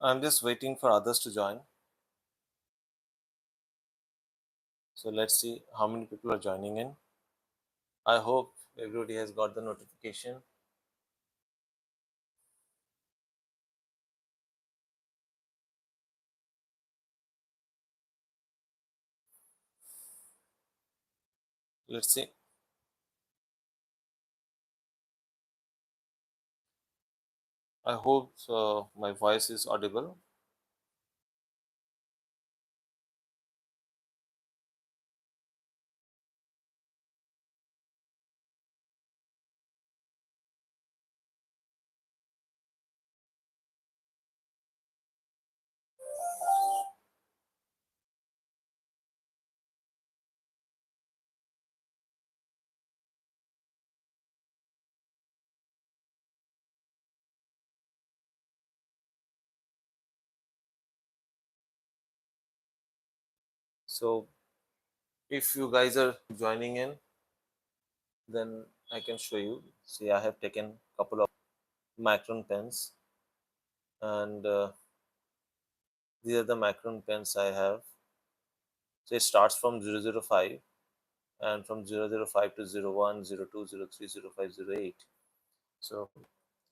I'm just waiting for others to join. So let's see how many people are joining in. I hope everybody has got the notification. Let's see. I hope my voice is audible. So if you guys are joining in, then I can show you. See, I have taken a couple of Macron pens, and these are the Macron pens I have. So it starts from 005, and from 005 to 01, 02, 03, 05, 08. So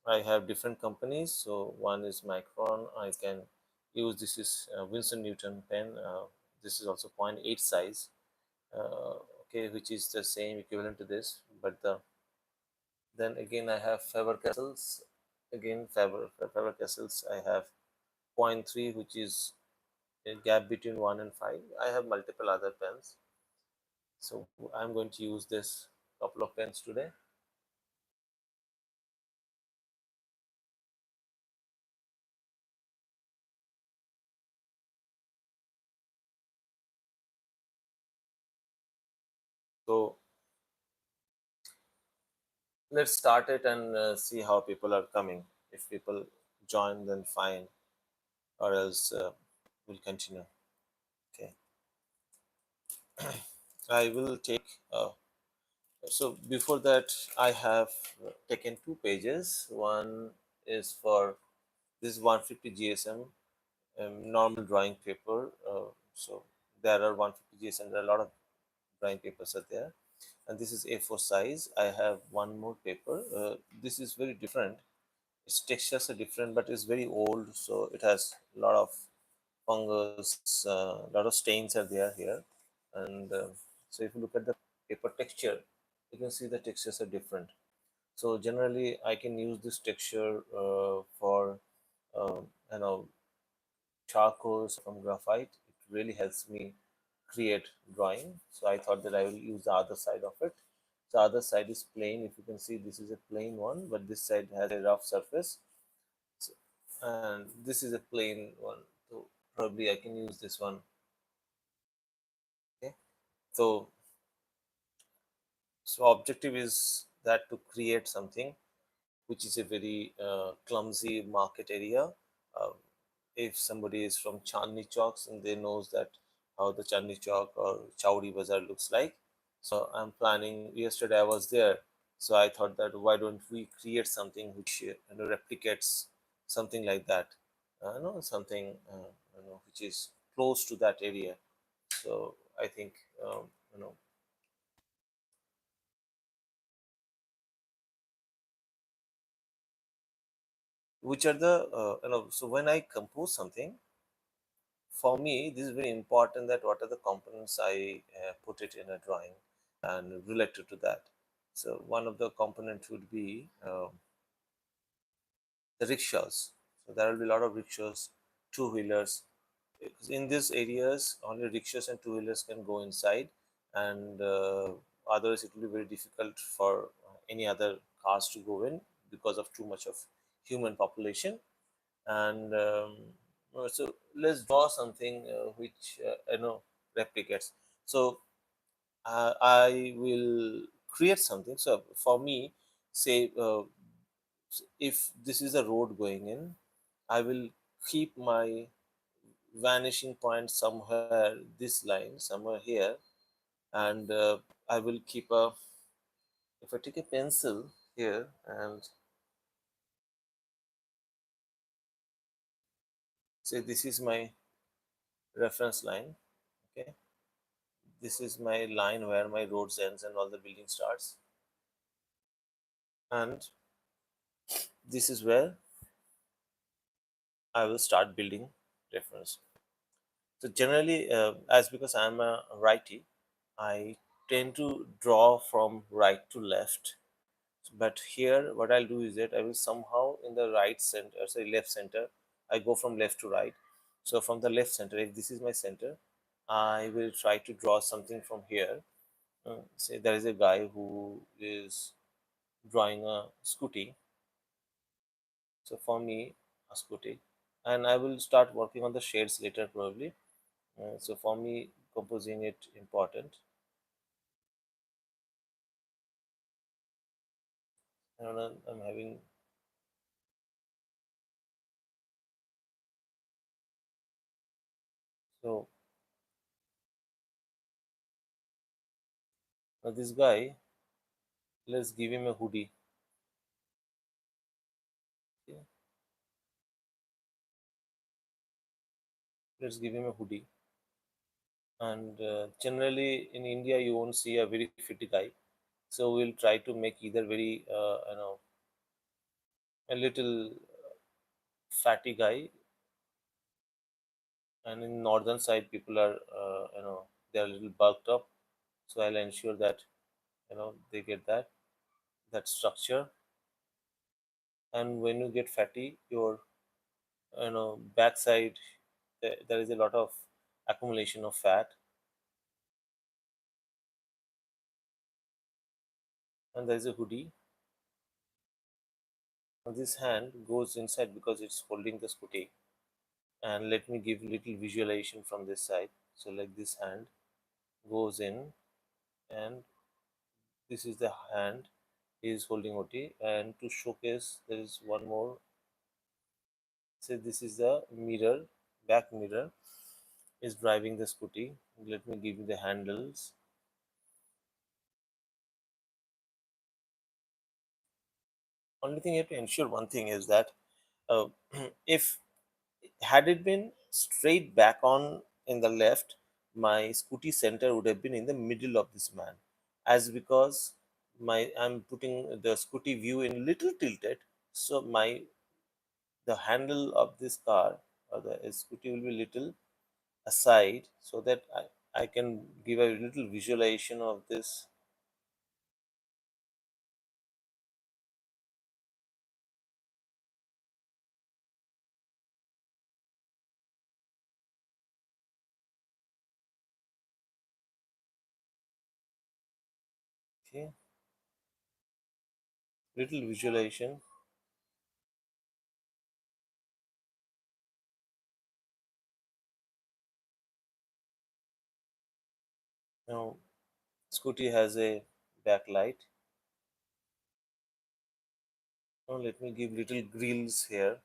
I have different companies. So one is Micron. I can use this is Winston Newton pen. This is also point 0.8 size. Okay, which is the same equivalent to this. But then again I have Faber Castles. Again Faber Castles. I have point 0.3, which is a gap between 1 and 5. I have multiple other pens. So I'm going to use this couple of pens today. So let's start it and see how people are coming. If people join, then fine, or else we'll continue. Okay, I will take. So before that, I have taken two pages. One is for this is 150 GSM normal drawing paper. So there are 150 GSM. There are a lot of drawing papers are there, and this is A4 size. I have one more paper. This is very different. Its textures are different, but it's very old, so it has a lot of fungus, a lot of stains are there here. And so if you look at the paper texture, you can see the textures are different. So generally, I can use this texture for you know, charcoals from graphite. It really helps me create drawing. So I thought that I will use the other side of it. The other side is plain. If you can see, this is a plain one, but this side has a rough surface. So, and this is a plain one. So probably I can use this one. Okay. So objective is that to create something which is a very clumsy market area. Uh, if somebody is from Chandni Chowks and they knows that how the Chandni Chowk or Chowdi Bazaar looks like. So I'm planning. Yesterday I was there, so I thought that why don't we create something which replicates something like that, something which is close to that area. So I think you know which are the so when I compose something, for me this is very important that what are the components I put it in a drawing and related to that. So one of the components would be the rickshaws. So there will be a lot of rickshaws, two wheelers. In these areas, only rickshaws and two wheelers can go inside, and otherwise it will be very difficult for any other cars to go in because of too much of human population. And so let's draw something which replicates. So I will create something. So for me, say if this is a road going in, I will keep my vanishing point somewhere this line somewhere here, and I will keep a if I take a pencil here and Say this is my reference line. Okay, this is my line where my roads ends and all the building starts, and this is where I will start building reference. So generally, as because I'm a righty, I tend to draw from right to left. But here, what I'll do is that I will somehow in the right center, sorry, left center, I go from left to right. So from the left center, if this is my center, I will try to draw something from here. Say there is a guy who is drawing a scooty. So for me, a scooty, and I will start working on the shades later probably. So for me, composing it important. And I'm having, so now this guy, let's give him a hoodie. Okay? Let's give him a hoodie. And generally in India, you won't see a very fit guy. So we'll try to make either very, a little fatty guy. And in northern side, people are, they're a little bulked up. So I'll ensure that, they get that structure. And when you get fatty, your, backside, there is a lot of accumulation of fat, and there is a hoodie. Now this hand goes inside because it's holding the scooty. And let me give little visualization from this side. So like this hand goes in, and this is the hand is holding OT. And to showcase, there is one more. Say this is the mirror, back mirror is driving the scooty. Let me give you the handles. Only thing you have to ensure one thing is that uh, if had it been straight back on in the left, my scooty center would have been in the middle of this man. As because my I'm putting the scooty view in little tilted, so my the handle of this car or the scooty will be little aside, so that I can give a little visualization of this. Okay, little visualization. Now scooty has a backlight. Now let me give little grills here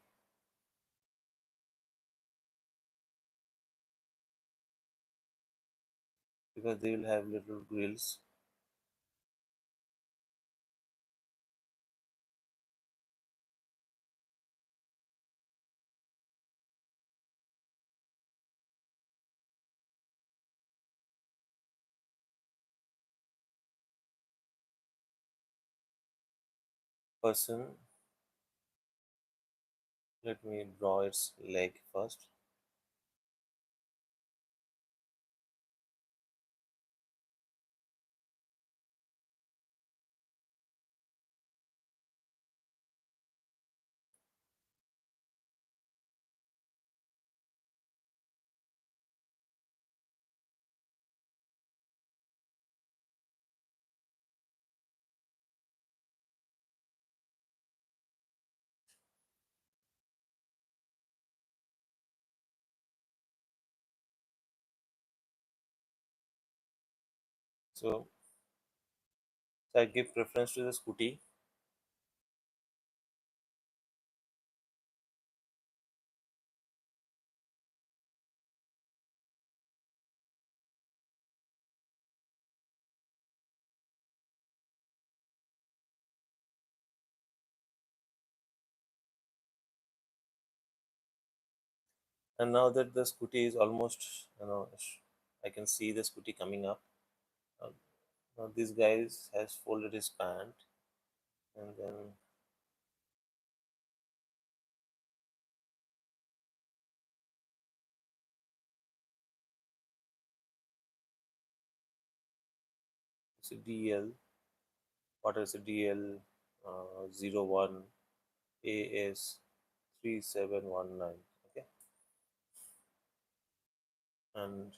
because they will have little grills. Person, let me draw its leg first. So, so I give preference to the scooty. And now that the scooty is almost, I can see the scooty coming up. Um, Now this guy has folded his pant, and then it's a DL. What is a DL? 01 AS 3719. Okay, and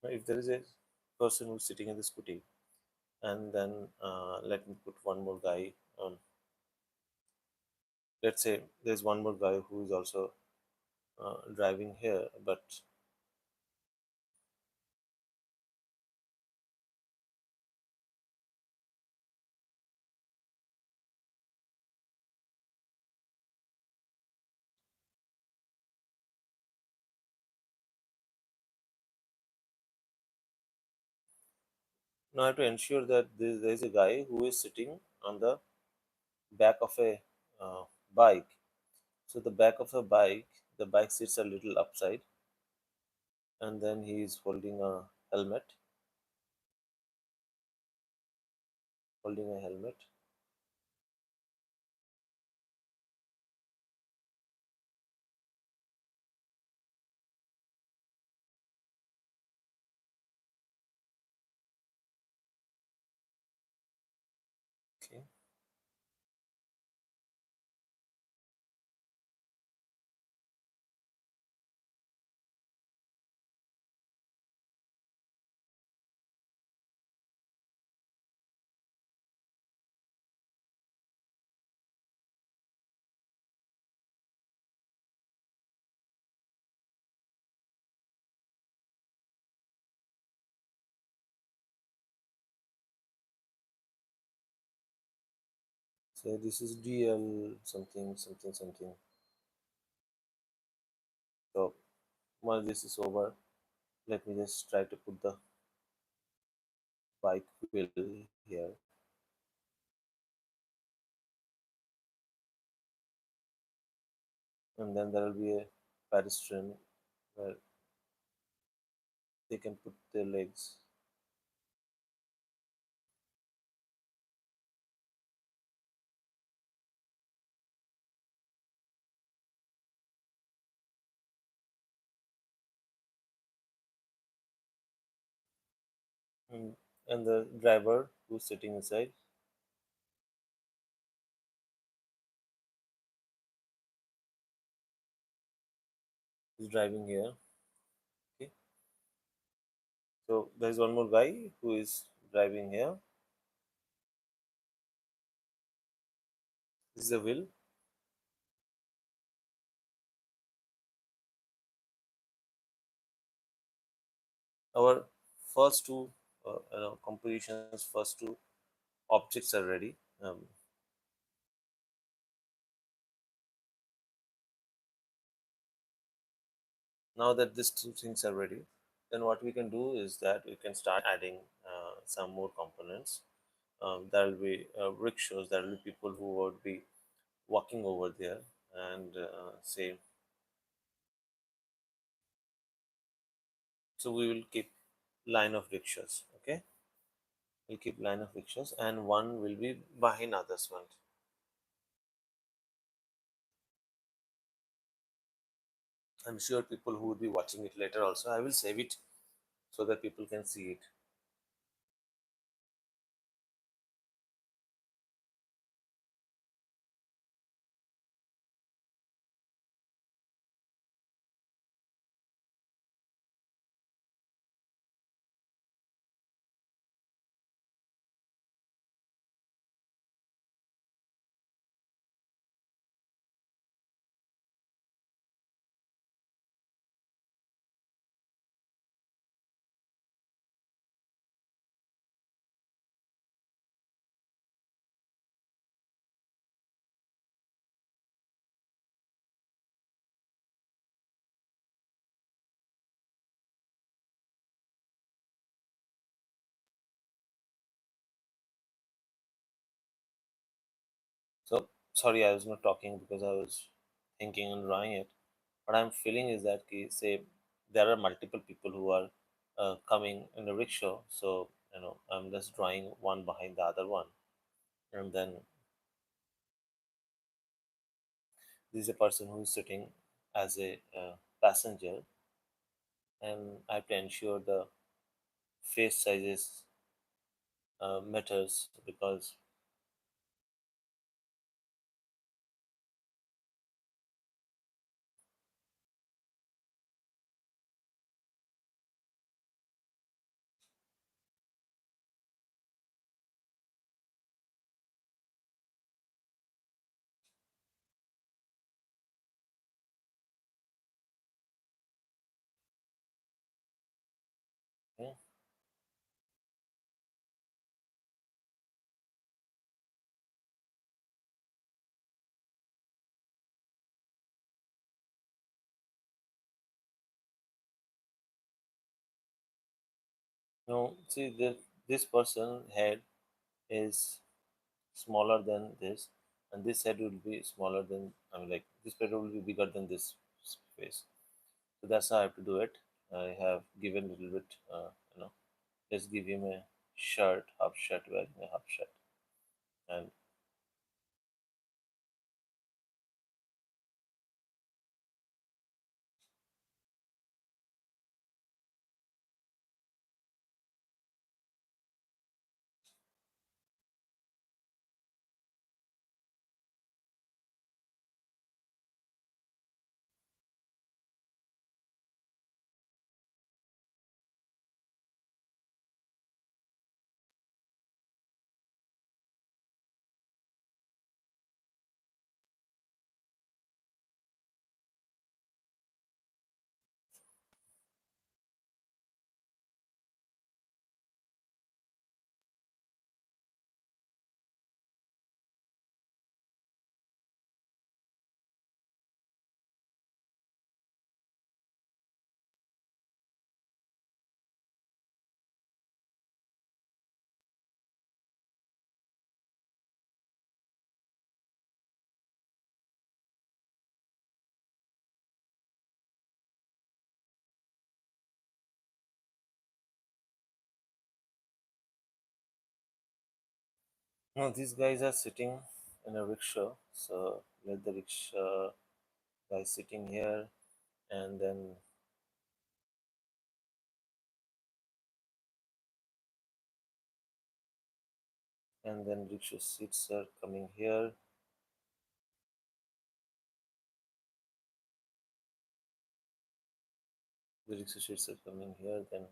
if there is a person who's sitting in the scooty, and then let me put one more guy. Let's say there's one more guy who is also driving here, but now I have to ensure that there's a guy who is sitting on the back of a uh, bike. So the back of a bike, the bike sits a little upside, and then he is holding a helmet, holding a helmet. Okay. So this is DL something something something. So once this is over, let me just try to put the bike wheel here, and then there will be a pedestrian where they can put their legs. And the driver who's sitting inside is driving here. Okay, so there's one more guy who is driving here. This is the wheel. Our first two compositions, first two objects are ready. Now that these two things are ready, then what we can do is that we can start adding some more components. There will be rickshaws, there will be people who would be walking over there, and say, so we will keep line of rickshaws. Okay, we'll keep line of rickshaws, and one will be behind others one. I'm sure people who will be watching it later also, I will save it so that people can see it. So sorry, I was not talking because I was thinking and drawing it. What I'm feeling is that say there are multiple people who are coming in a rickshaw. So I'm just drawing one behind the other one, and then this is a person who is sitting as a passenger, and I have to ensure the face sizes matters because yeah, see this person head is smaller than this, and this head will be smaller than, I mean, like this head will be bigger than this face. So that's how I have to do it. I have given a little bit, let's give him a shirt, half shirt, wearing a half shirt, and no, these guys are sitting in a rickshaw. So let the rickshaw guy sitting here, and then rickshaw seats are coming here. The rickshaw seats are coming here. Then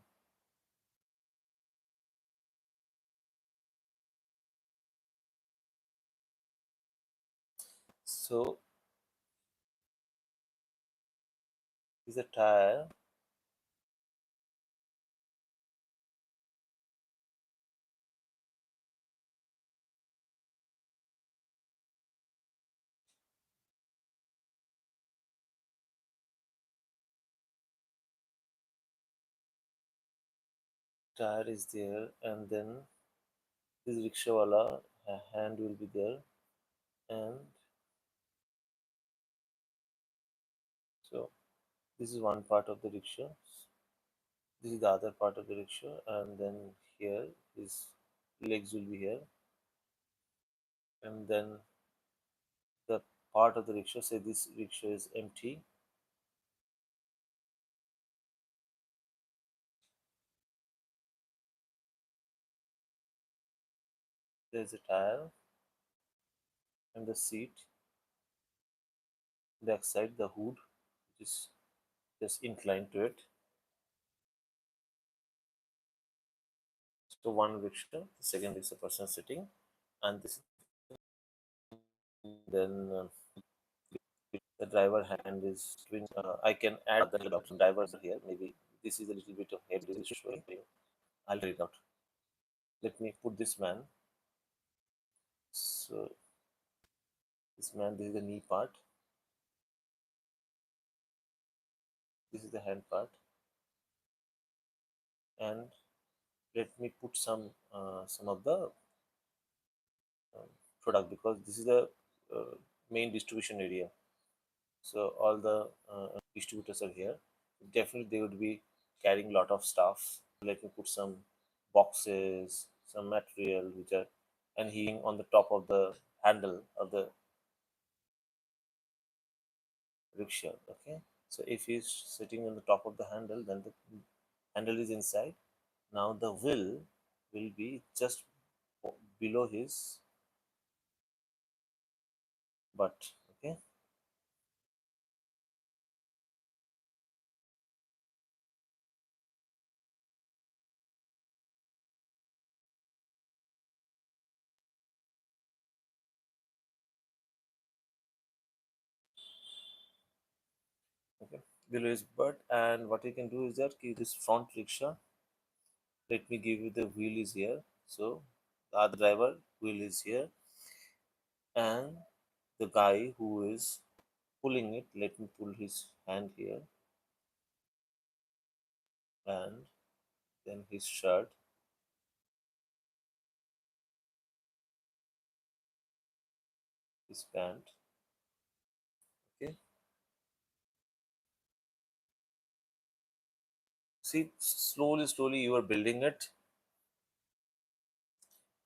so is a tire. Tire is there, and then this rickshawala hand will be there, and so this is one part of the rickshaw. This is the other part of the rickshaw, and then here his legs will be here, and then the part of the rickshaw. Say this rickshaw is empty. There's a tire and the seat, back side, the hood, which is just inclined to it. So one rickshaw, the second is a person sitting, and this then the driver hand is doing. I can add the option drivers here. Maybe this is a little bit of head is showing. I'll read out. Let me put this man. So this man, this is the knee part. This is the hand part, and let me put some of the um, product because this is the uh, main distribution area. So all the distributors are here. Definitely, they would be carrying a lot of stuff. Let me put some boxes, some material, which are, and he on the top of the handle of the rickshaw. Okay, so if he's sitting on the top of the handle, then the handle is inside. Now the wheel will be just below his butt. Okay, okay, below his butt, and what you can do is that keep this front rickshaw. Let me give you the wheel is here. So the other driver wheel is here, and the guy who is pulling it, let me pull his hand here, and then his shirt, his pant. Okay, see, slowly, slowly you are building it,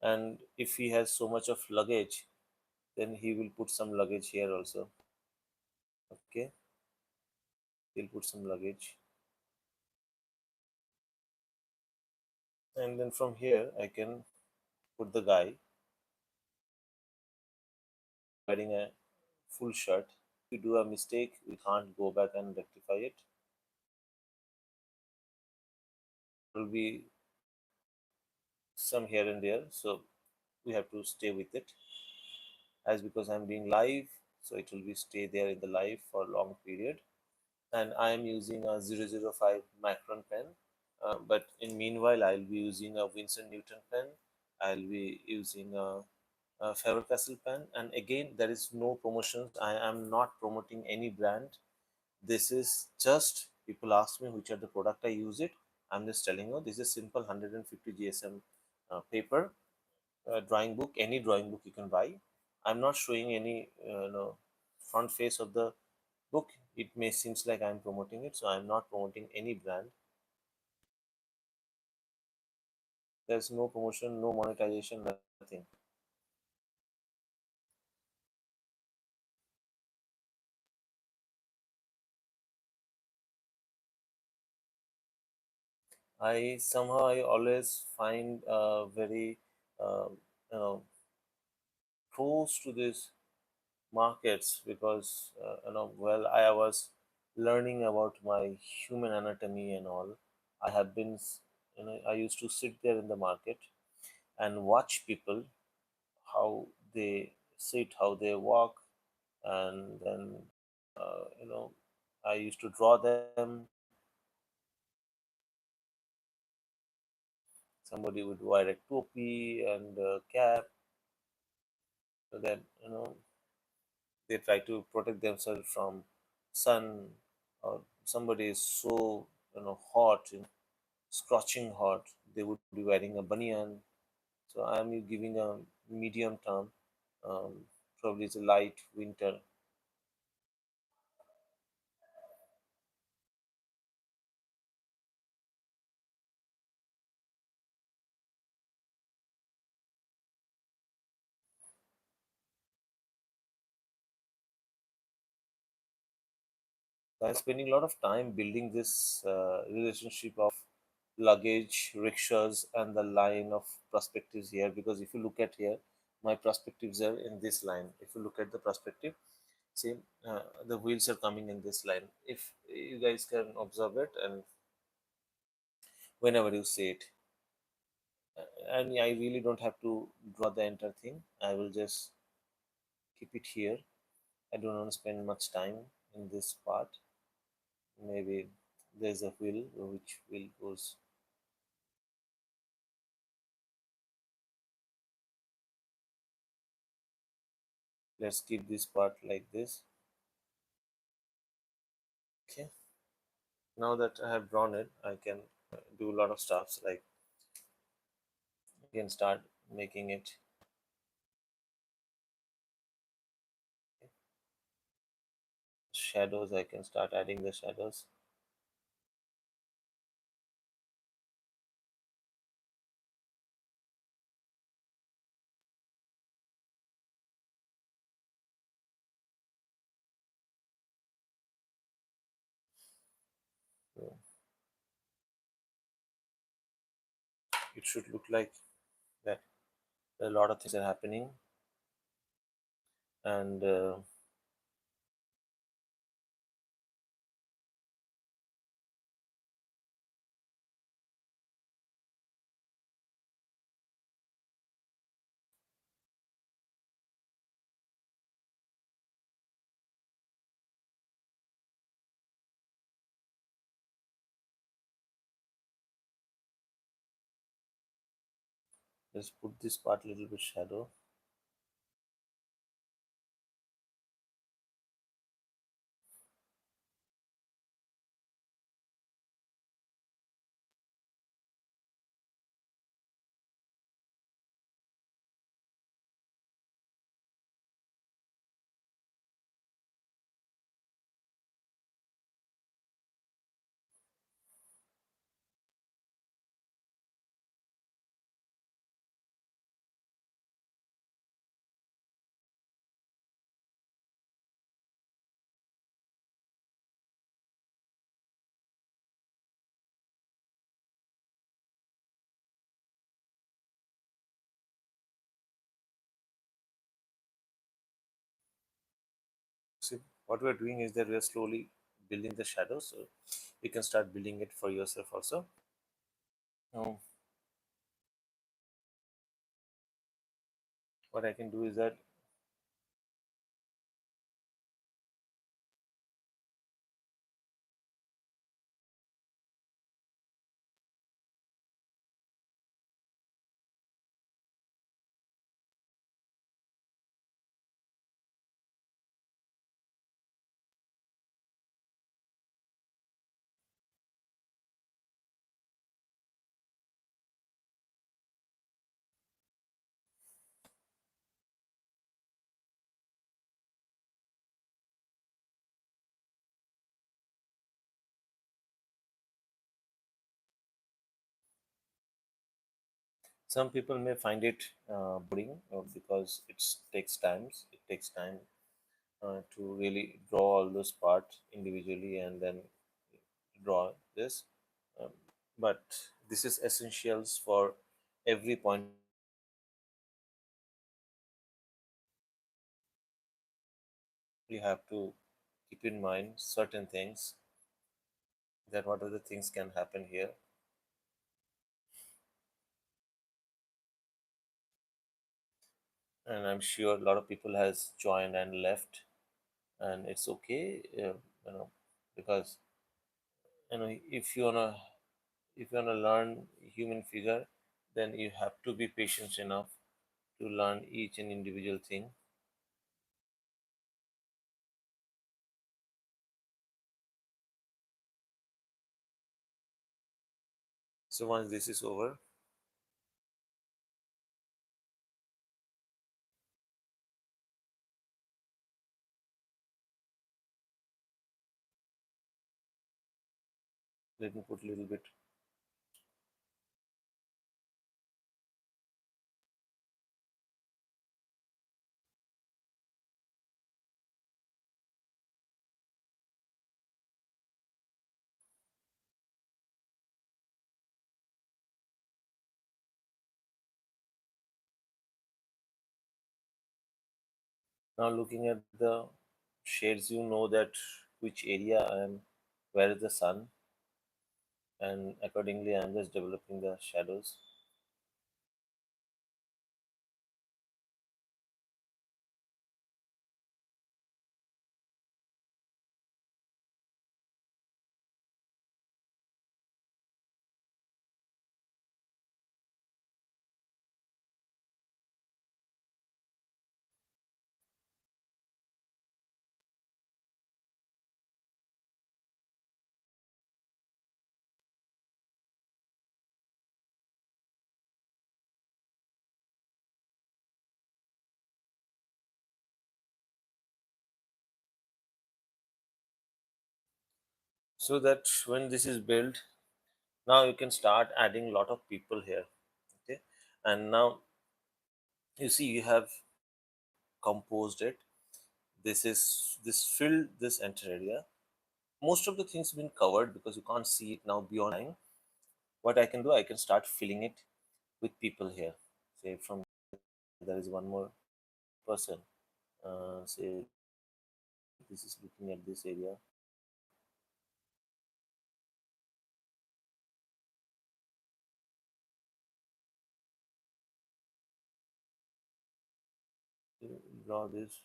and if he has so much of luggage, then he will put some luggage here also. Okay, he'll put some luggage, and then from here I can put the guy wearing a full shirt. If we do a mistake, we can't go back and rectify it. It will be some here and there, so we have to stay with it. As because I'm doing live, so it will be stay there in the live for a long period. And I am using a 005 micron pen, but in meanwhile I'll be using a Winston Newton pen. I'll be using a Faber-Castell pen, and again there is no promotions. I am not promoting any brand. This is just people ask me which are the product I use it. I'm just telling you this is simple 150 GSM paper, drawing book, any drawing book you can buy. I'm not showing any front face of the book. It may seems like I'm promoting it, so I'm not promoting any brand. There's no promotion, no monetization, nothing. I always find very you know close to this markets because well, I was learning about my human anatomy and all. I have been I used to sit there in the market and watch people how they sit, how they walk, and then I used to draw them. Somebody would wear a topi and a cap, so that they try to protect themselves from sun, or somebody is so hot, scorching hot, they would be wearing a banyan. So I am giving a medium term, um, probably it's a light winter. I'm spending a lot of time building this relationship of luggage, rickshaws, and the line of perspectives here. Because if you look at here, my perspectives are in this line. If you look at the perspective, see, the wheels are coming in this line. If you guys can observe it, and whenever you see it, and I really don't have to draw the entire thing. I will just keep it here. I don't want to spend much time in this part. Maybe there's a wheel which wheel goes. Let's keep this part like this. Okay. Now that I have drawn it, I can do a lot of stuffs, like I can start making it shadows, I can start adding the shadows. So it should look like that. A lot of things are happening, and let's put this part a little bit shadow. See, what we're doing is that we're slowly building the shadows, so you can start building it for yourself also. Now, what I can do is that some people may find it boring because takes times. It takes time to really draw all those parts individually and then draw this. Um, but this is essentials for every point. You have to keep in mind certain things, that what other things can happen here. And I'm sure a lot of people has joined and left, and it's okay, you know, because if you wanna learn human figure, then you have to be patient enough to learn each and individual thing. So once this is over, let me put a little bit. Now looking at the shades, you know that which area I am, where is the sun, and accordingly I'm just developing the shadows. so that when this is built, now you can start adding a lot of people here. Okay, and now you see you have composed it. This filled this entire area. Most of the things have been covered because you can't see it now beyond line. What I can do, I can start filling it with people here. Say from there is one more person. Say this is looking at this area. Draw this.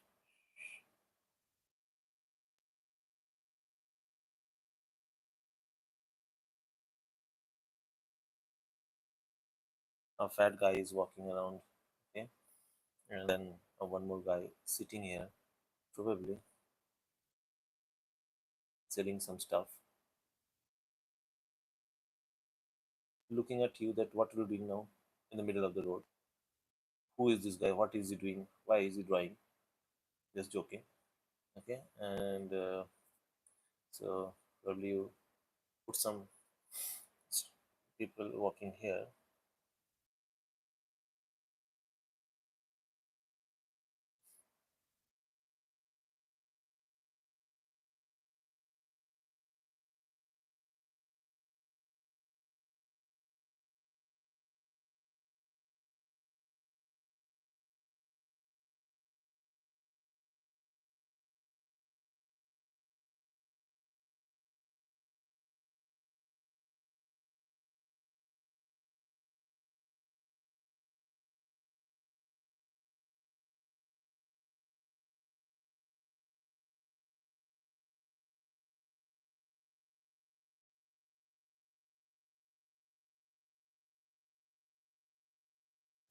A fat guy is walking around. Okay, and then one more guy sitting here, probably selling some stuff, looking at you that what are you doing now in the middle of the road? Who is this guy? What is he doing? Why is he drawing? Just joking. Okay, and so probably you put some people walking here.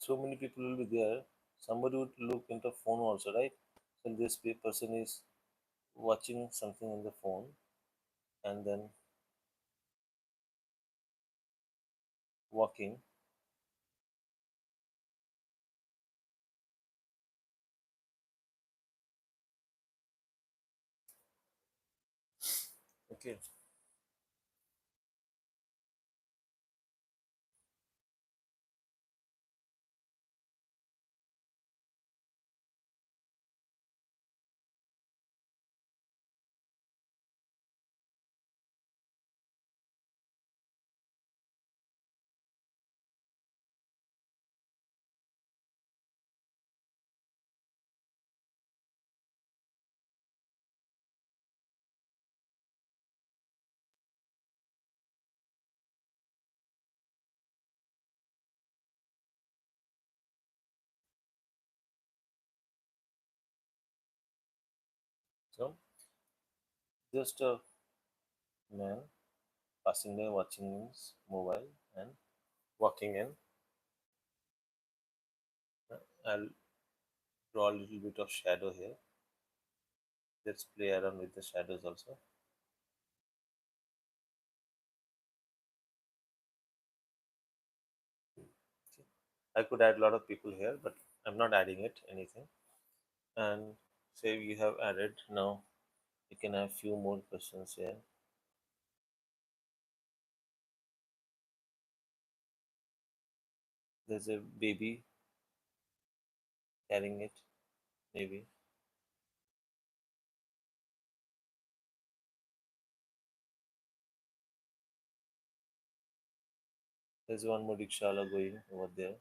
So many people will be there. Somebody would look into phone also, right? So this person is watching something in the phone and then walking. Okay. So just a man passing by watching his mobile and walking in. I'll draw a little bit of shadow here. Let's play around with the shadows also. Okay. I could add a lot of people here, but I'm not adding it anything. And say you have added now, you can have few more questions here. There's a baby carrying it, maybe. There's one more rickshaw going over there.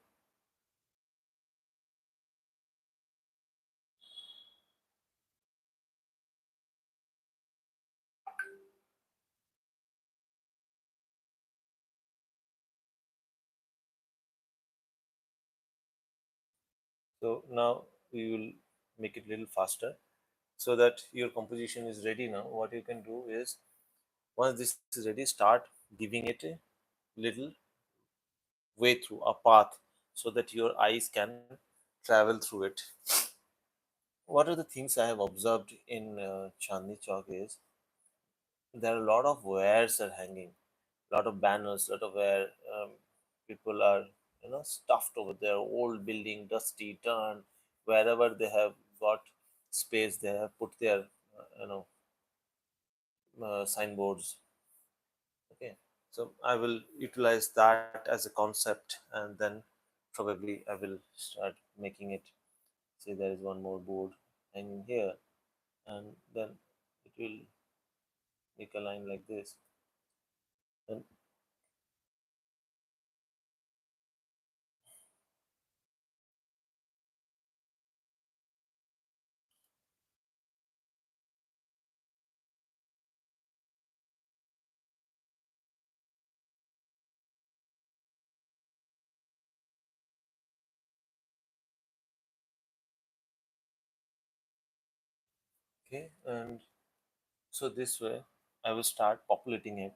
So now we will make it a little faster so that your composition is ready now. What you can do is once this is ready, start giving it a little way through a path so that your eyes can travel through it. What are the things I have observed in Chandni Chowk is there are a lot of wares are hanging, a lot of banners, a lot of where people are stuffed over there. Old building, dusty, turned. Wherever they have got space, they have put their signboards. So I will utilize that as a concept, and then probably I will start making it. See, there is one more board hanging here, and then it will make a line like this. And okay, and so this way I will start populating it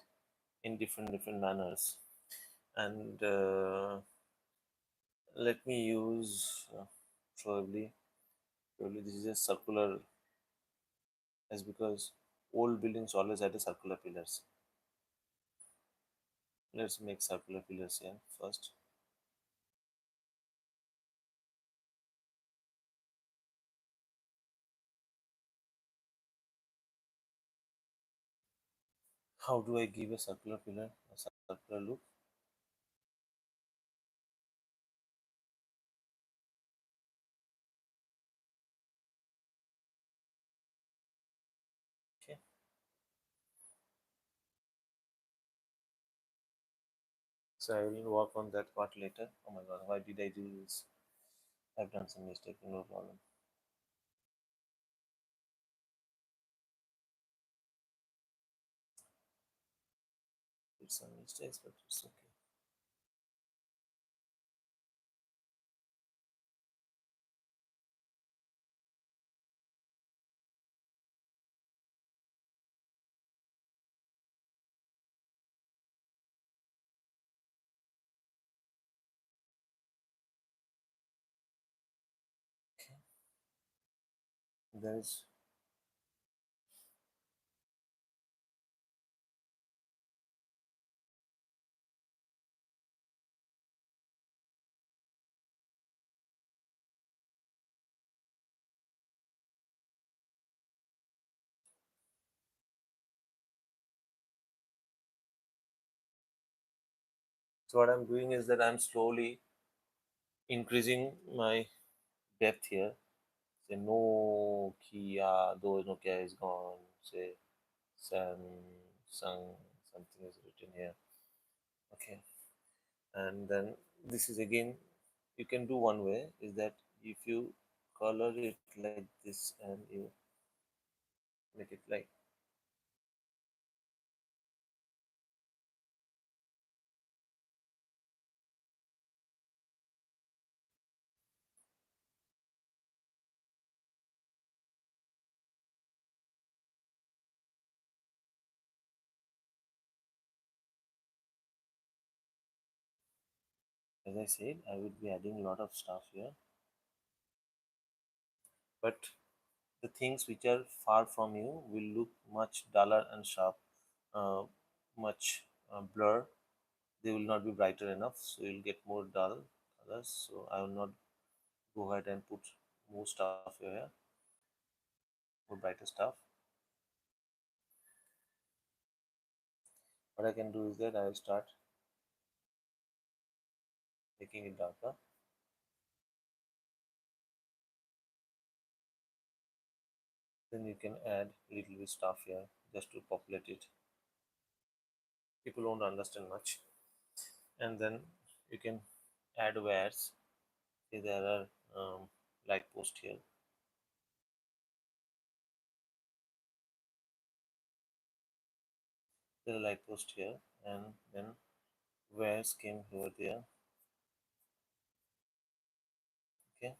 in different manners. And let me use probably probably this is a circular, as because old buildings always had a circular pillars. Let's make circular pillars here first. How do I give a circular pillar a circular look? Okay, so I will work on that part later. Oh my god, why did I do this? I've done some mistake, no problem. It's some mistakes, but it's okay. Okay, there is. So what I'm doing is that I'm slowly increasing my depth here. Say no Kia, though Nokia is gone. Say Samsung, something is written here. Okay, and then this is again, you can do one way is that if you color it like this and you make it like, as I said, I would be adding a lot of stuff here, but the things which are far from you will look much duller and sharp, uh, much blur. They will not be brighter enough, so you'll get more dull colors. So I will not go ahead and put more stuff here, more brighter stuff. What I can do is that I will start making it darker. Then you can add a little bit stuff here just to populate it. People won't understand much. And then you can add wires. See, there are light post here. There are light post here, and then wires came over there. Okay,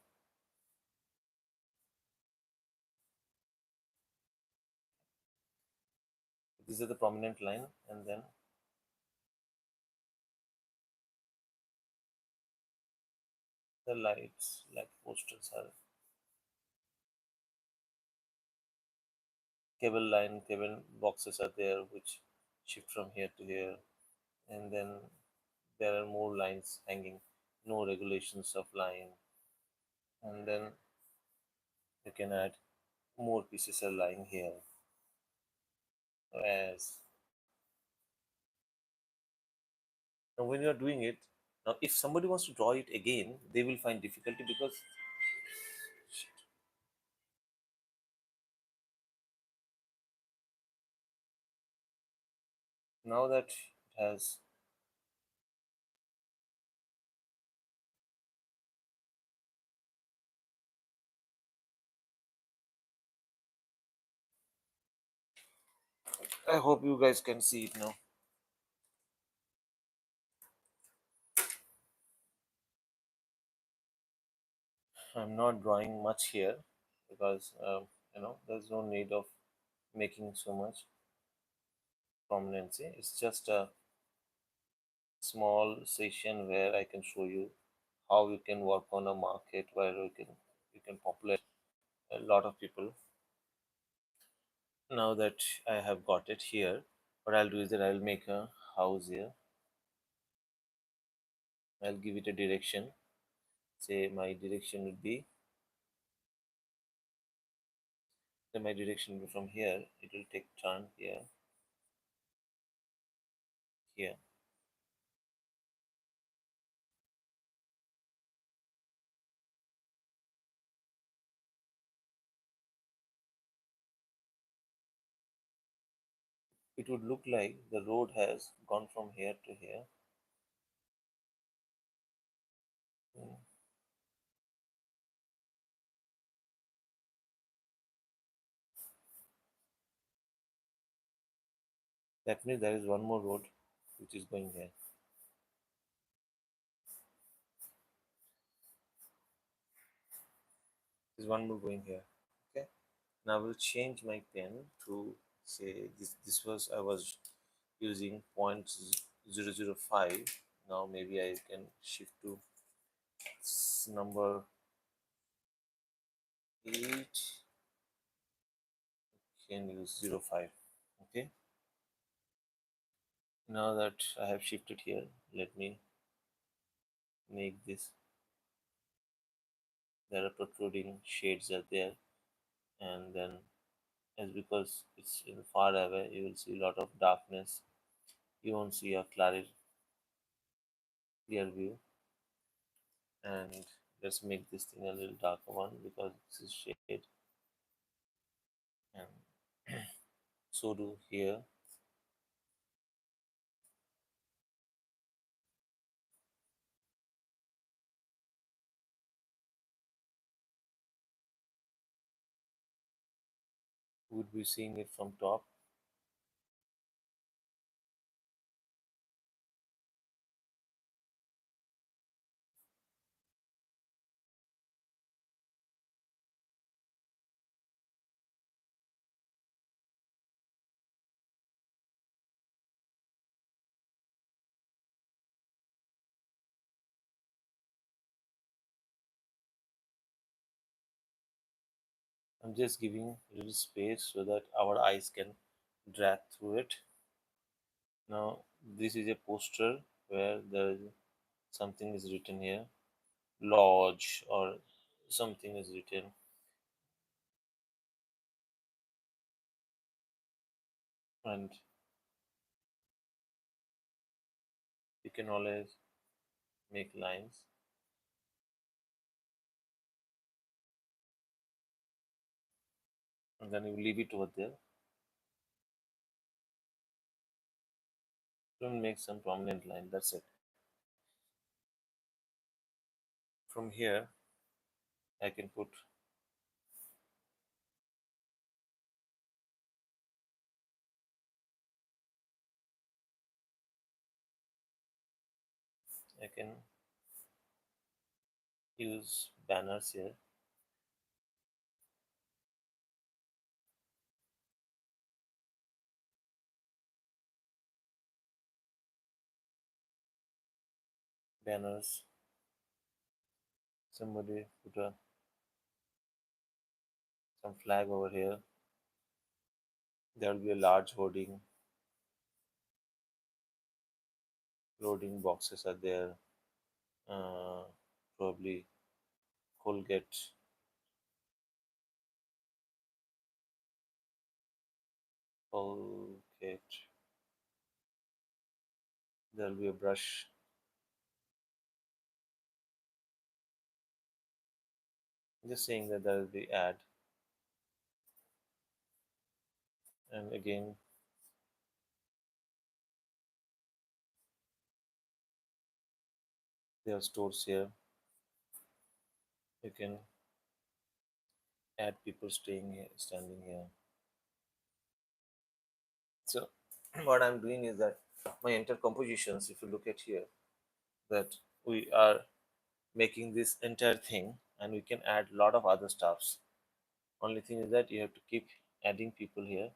this is the prominent line, and then the lights, light posters are cable line, cable boxes are there which shift from here to here, and then there are more lines hanging, no regulations of line, and then you can add more pieces are lying here as Now, when you are doing it, now if somebody wants to draw it again, they will find difficulty because now that it has, I hope you guys can see it now. I'm not drawing much here because there's no need of making so much prominence. It's just a small session where I can show you how you can work on a market where you can populate a lot of people. Now that I have got it here, what I'll do is that I'll make a house here. I'll give it a direction. Say my direction would be, then my direction will be from here. It will take turn here, here. It would look like the road has gone from here to here. Mm, That means there is one more road which is going here. There's one more going here. Okay. Now I will change my pen to say this was I was using 0.005. Now maybe I can shift to number 8, can use 0.5. Okay. Now that I have shifted here, let me make this. There are protruding shades are there, and then as because it's in far away, you will see a lot of darkness. You won't see a clear view. And let's make this thing a little darker one because this is shade, and so do here. Would be seeing it from top. I'm just giving a little space so that our eyes can drag through it. Now this is a poster where there is something is written here, lodge or something is written, and you can always make lines, and then you leave it over there. Don't make some prominent line. That's it. From here, I can put. I can use banners here. Banners. Somebody put some flag over here. There will be a large hoarding. Loading boxes are there. Uh, Probably Colgate, Colgate There will be a brush. Just saying that there will be add, and again there are stores here. You can add people staying here, standing here. So what I'm doing is that my entire compositions, if you look at here, that we are making this entire thing, and we can add a lot of other stuffs. Only thing is that you have to keep adding people here.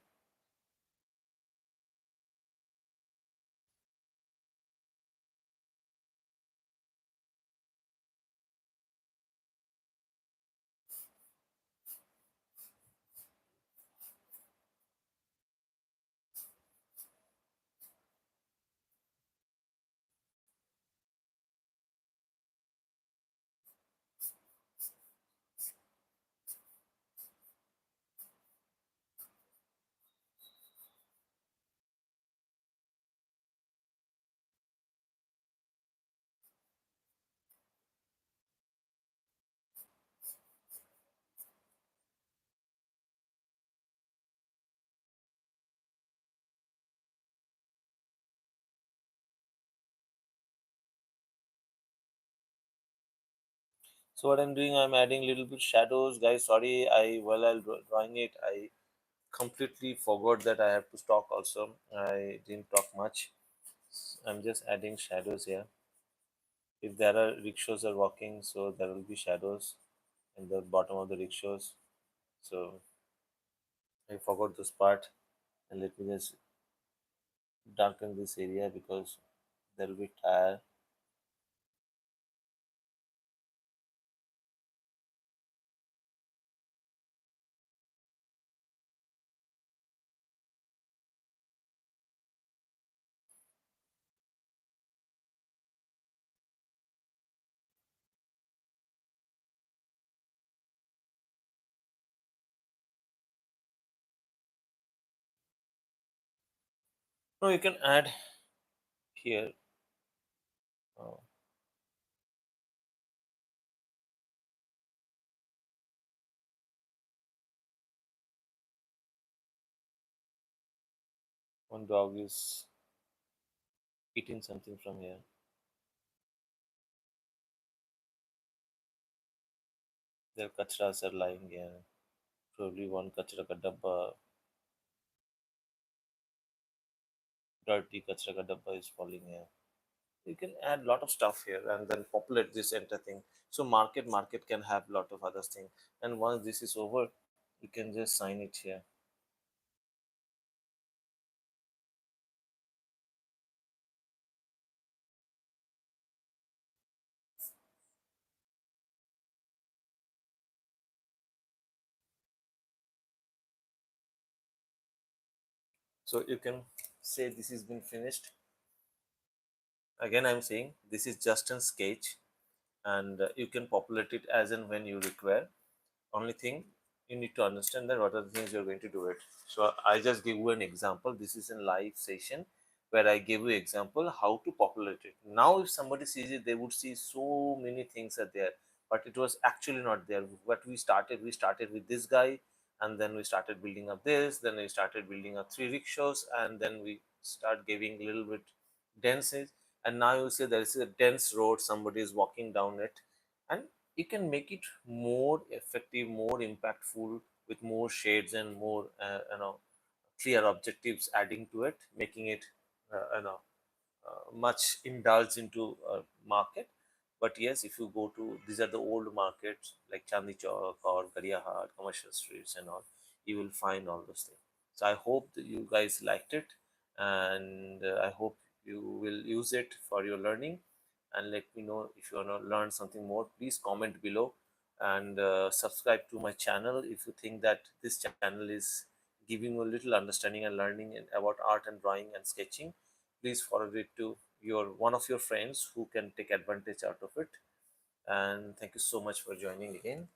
So what I'm doing, I'm adding little bit shadows, guys. Sorry, while drawing it, I completely forgot that I have to talk also. I didn't talk much. I'm just adding shadows here. If there are rickshaws are walking, so there will be shadows in the bottom of the rickshaws. So I forgot this part, and let me just darken this area because there will be tire. No, you can add here. Uh, one dog is eating something from here. Their kachras are lying here. Probably one kachra ka dabba, dirty kachra ka dabba is falling here. You can add lot of stuff here and then populate this entire thing. So market can have lot of other things. And once this is over, you can just sign it here. So you can say this has been finished. Again, I'm saying this is just a sketch, and you can populate it as and when you require. Only thing you need to understand that what are the things you're going to do it. So I just give you an example. This is a live session where I give you example how to populate it. Now if somebody sees it, they would see so many things are there, but it was actually not there. What we started with this guy, and then we started building up this, then we started building up three rickshaws, and then we start giving a little bit dense, and now you see there is a dense road, somebody is walking down it, and you can make it more effective, more impactful, with more shades and more clear objectives adding to it, making it much indulged into market. But yes, if you go to, these are the old markets like Chandni Chowk or Gariyahat, commercial streets and all, you will find all those things. So I hope that you guys liked it, and I hope you will use it for your learning. And let me know if you want to learn something more. Please comment below, and subscribe to my channel if you think that this channel is giving you a little understanding and learning about art and drawing and sketching. Please forward it to your one of your friends who can take advantage out of it. And thank you so much for joining again.